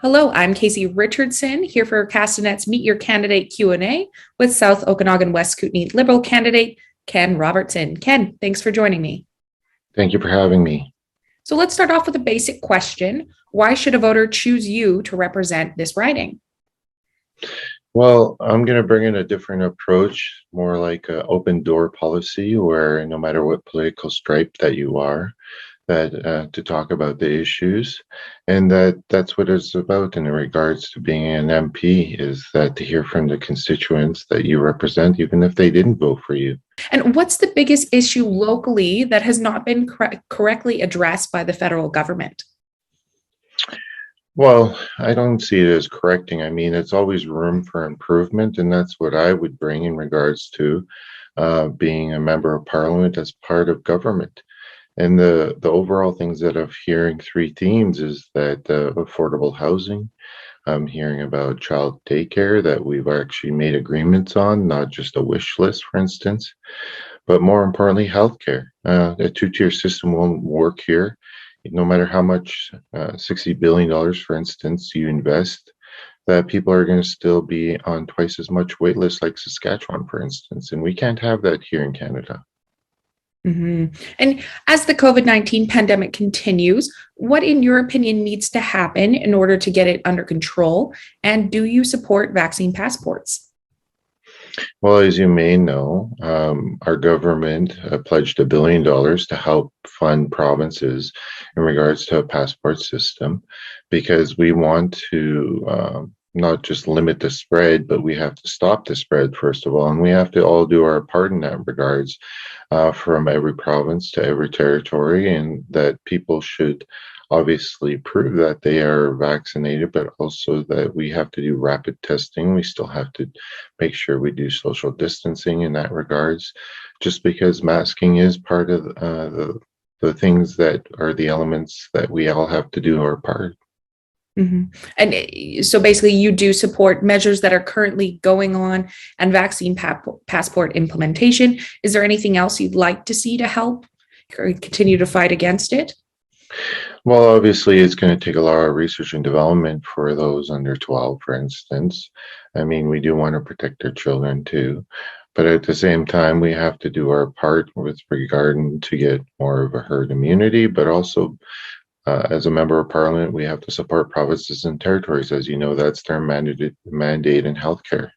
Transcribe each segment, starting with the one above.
Hello, I'm Casey Richardson here for Castanet's Meet Your Candidate Q&A with South Okanagan West Kootenay Liberal candidate Ken Robertson. Ken, thanks for joining me. Thank you for having me. So let's start off with a basic question. Why should a voter choose you to represent this riding? Well, I'm going to bring in a different approach, more like an open door policy, where no matter what political stripe that you are, that to talk about the issues, and that's what it's about in regards to being an MP, is that to hear from the constituents that you represent, even if they didn't vote for you. And what's the biggest issue locally that has not been correctly addressed by the federal government? Well, I don't see it as correcting. I mean, it's always room for improvement, and that's what I would bring in regards to being a member of parliament as part of government. And the overall things that I'm hearing, three themes, is that affordable housing. I'm hearing about child daycare that we've actually made agreements on, not just a wish list, for instance, but more importantly, healthcare. A two-tier system won't work here. No matter how much, $60 billion, for instance, you invest, that people are going to still be on twice as much wait list like Saskatchewan, for instance. And we can't have that here in Canada. And as the COVID-19 pandemic continues, what, in your opinion, needs to happen in order to get it under control? And do you support vaccine passports? Well, as you may know, our government pledged $1 billion to help fund provinces in regards to a passport system, because we want to not just limit the spread, but we have to stop the spread, first of all, and we have to all do our part in that regards, from every province to every territory, and that people should obviously prove that they are vaccinated, but also that we have to do rapid testing. We still have to make sure we do social distancing in that regards, just because masking is part of the things that are the elements that we all have to do our part. And so basically, you do support measures that are currently going on and vaccine passport implementation. Is there anything else you'd like to see to help or continue to fight against it? Well, obviously, it's going to take a lot of research and development for those under 12, for instance. I mean, we do want to protect our children too. But at the same time, we have to do our part with regard to get more of a herd immunity, but also as a member of parliament, we have to support provinces and territories. As you know, that's their mandate in healthcare.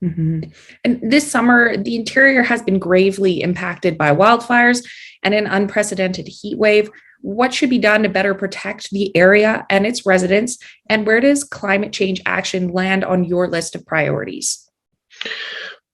And this summer, the interior has been gravely impacted by wildfires and an unprecedented heat wave. What should be done to better protect the area and its residents? And where does climate change action land on your list of priorities?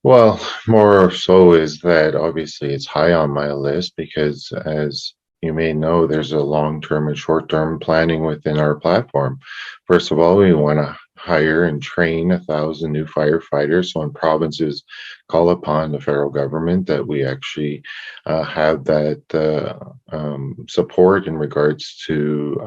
Well, more so is that obviously it's high on my list because, as you may know, there's a long-term and short-term planning within our platform. First of all, we want to hire and train 1,000 new firefighters. So when provinces call upon the federal government, that we actually have that support in regards to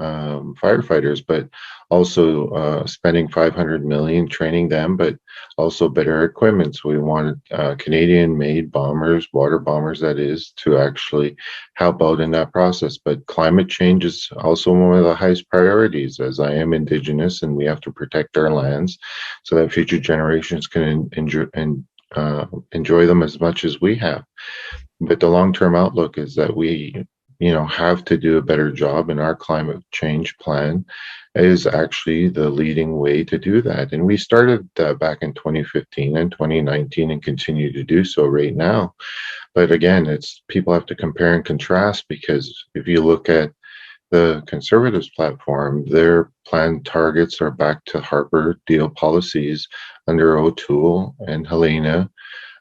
firefighters, but also spending 500 million training them, but also better equipment. So we want Canadian-made bombers, water bombers, that is, to actually help out in that process. But climate change is also one of the highest priorities, as I am Indigenous, and we have to protect our lands so that future generations can enjoy them as much as we have. But the long-term outlook is that we, have to do a better job, and our climate change plan is actually the leading way to do that. And we started back in 2015 and 2019 and continue to do so right now. But again, it's people have to compare and contrast, because if you look at the Conservatives platform, their planned targets are back to Harper deal policies under O'Toole and Helena.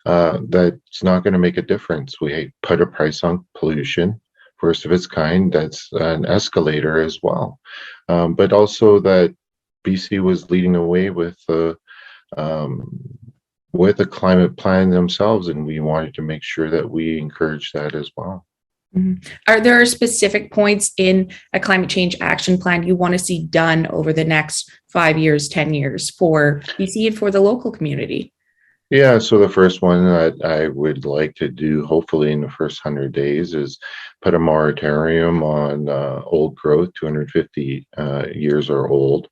That's not going to make a difference. We put a price on pollution, first of its kind. That's an escalator as well. But also that BC was leading the way with a climate plan themselves, and we wanted to make sure that we encourage that as well. Are there specific points in a climate change action plan you want to see done over the next 5 years, 10 years for BC and for the local community? Yeah, so the first one that I would like to do, hopefully in the first 100 days, is put a moratorium on old growth, 250 years or old,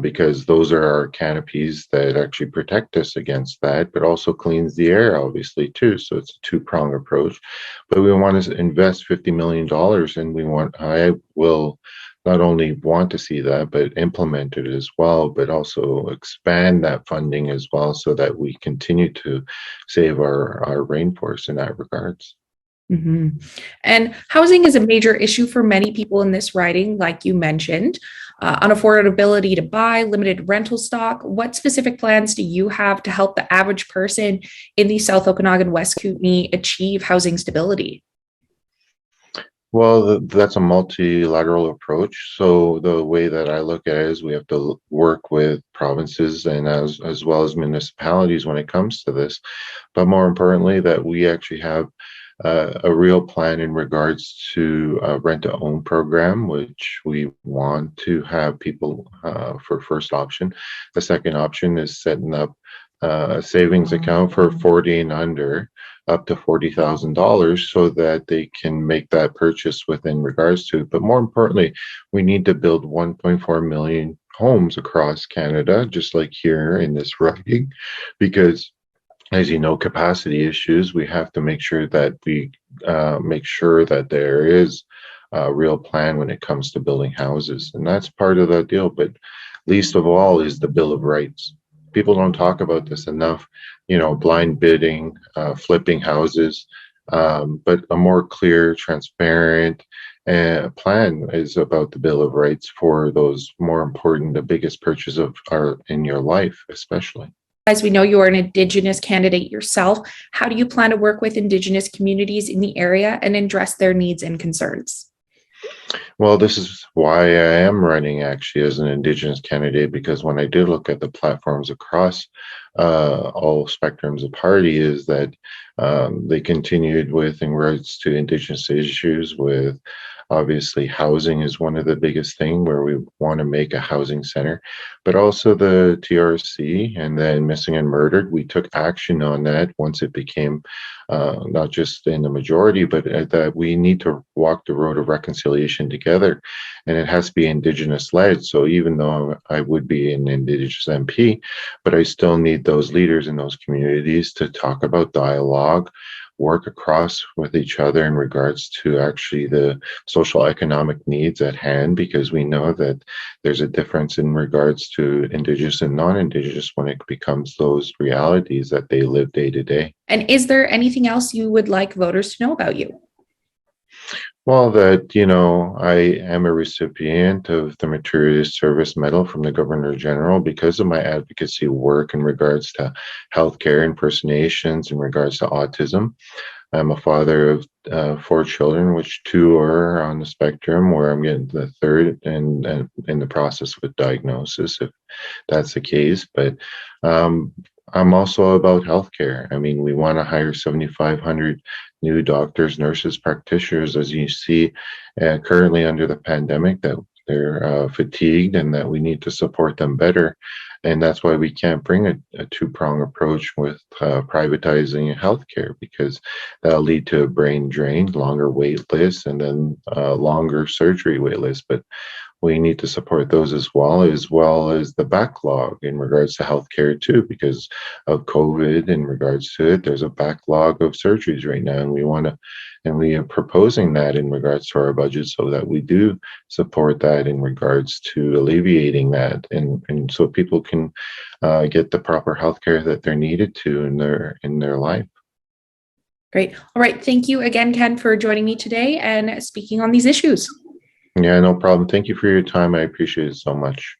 because those are our canopies that actually protect us against that, but also cleans the air, obviously, too. So it's a two-pronged approach. But we want to invest $50 million, and I will not only want to see that, but implement it as well, but also expand that funding as well so that we continue to save our rainforest in that regards. Mhm. And housing is a major issue for many people in this riding, like you mentioned. Unaffordability to buy, limited rental stock. What specific plans do you have to help the average person in the South Okanagan West Kootenay achieve housing stability? Well, that's a multilateral approach. So the way that I look at it is we have to work with provinces and as well as municipalities when it comes to this. But more importantly, that we actually have a real plan in regards to a rent-to-own program, which we want to have people for first option. The second option is setting up a savings account for 40 and under, up to $40,000, so that they can make that purchase within regards to it. But more importantly, we need to build 1.4 million homes across Canada, just like here in this riding, because as you know, capacity issues, we have to make sure that we make sure that there is a real plan when it comes to building houses. And that's part of that deal. But least of all is the Bill of Rights. People don't talk about this enough, blind bidding, flipping houses, but a more clear, transparent plan is about the Bill of Rights for those more important, the biggest purchase of are in your life, especially. As we know, you are an Indigenous candidate yourself. How do you plan to work with Indigenous communities in the area and address their needs and concerns? Well, this is why I am running actually as an Indigenous candidate, because when I did look at the platforms across all spectrums of party, is that they continued with in regards to Indigenous issues with obviously housing is one of the biggest thing where we want to make a housing center, but also the TRC and then missing and murdered. We took action on that once it became not just in the majority, but that we need to walk the road of reconciliation together, and it has to be Indigenous led. So even though I would be an Indigenous MP, but I still need those leaders in those communities to talk about dialogue, work across with each other in regards to actually the social economic needs at hand, because we know that there's a difference in regards to Indigenous and non-Indigenous when it becomes those realities that they live day to day. And is there anything else you would like voters to know about you? Well, I am a recipient of the Meritorious Service Medal from the Governor General because of my advocacy work in regards to healthcare impersonations, in regards to autism. I'm a father of 4 children, which 2 are on the spectrum, where I'm getting the third and in the process of a diagnosis, if that's the case. But um, I'm also about healthcare. I mean, we want to hire 7,500 new doctors, nurses, practitioners, as you see currently under the pandemic, that they're fatigued and that we need to support them better. And that's why we can't bring a two-prong approach with privatizing healthcare, because that'll lead to a brain drain, longer wait lists, and then longer surgery wait lists. But we need to support those as well as the backlog in regards to healthcare too, because of COVID. In regards to it, there's a backlog of surgeries right now, and we are proposing that in regards to our budget, so that we do support that in regards to alleviating that, and so people can get the proper healthcare that they're needed to in their life. Great. All right. Thank you again, Ken, for joining me today and speaking on these issues. Yeah, no problem. Thank you for your time. I appreciate it so much.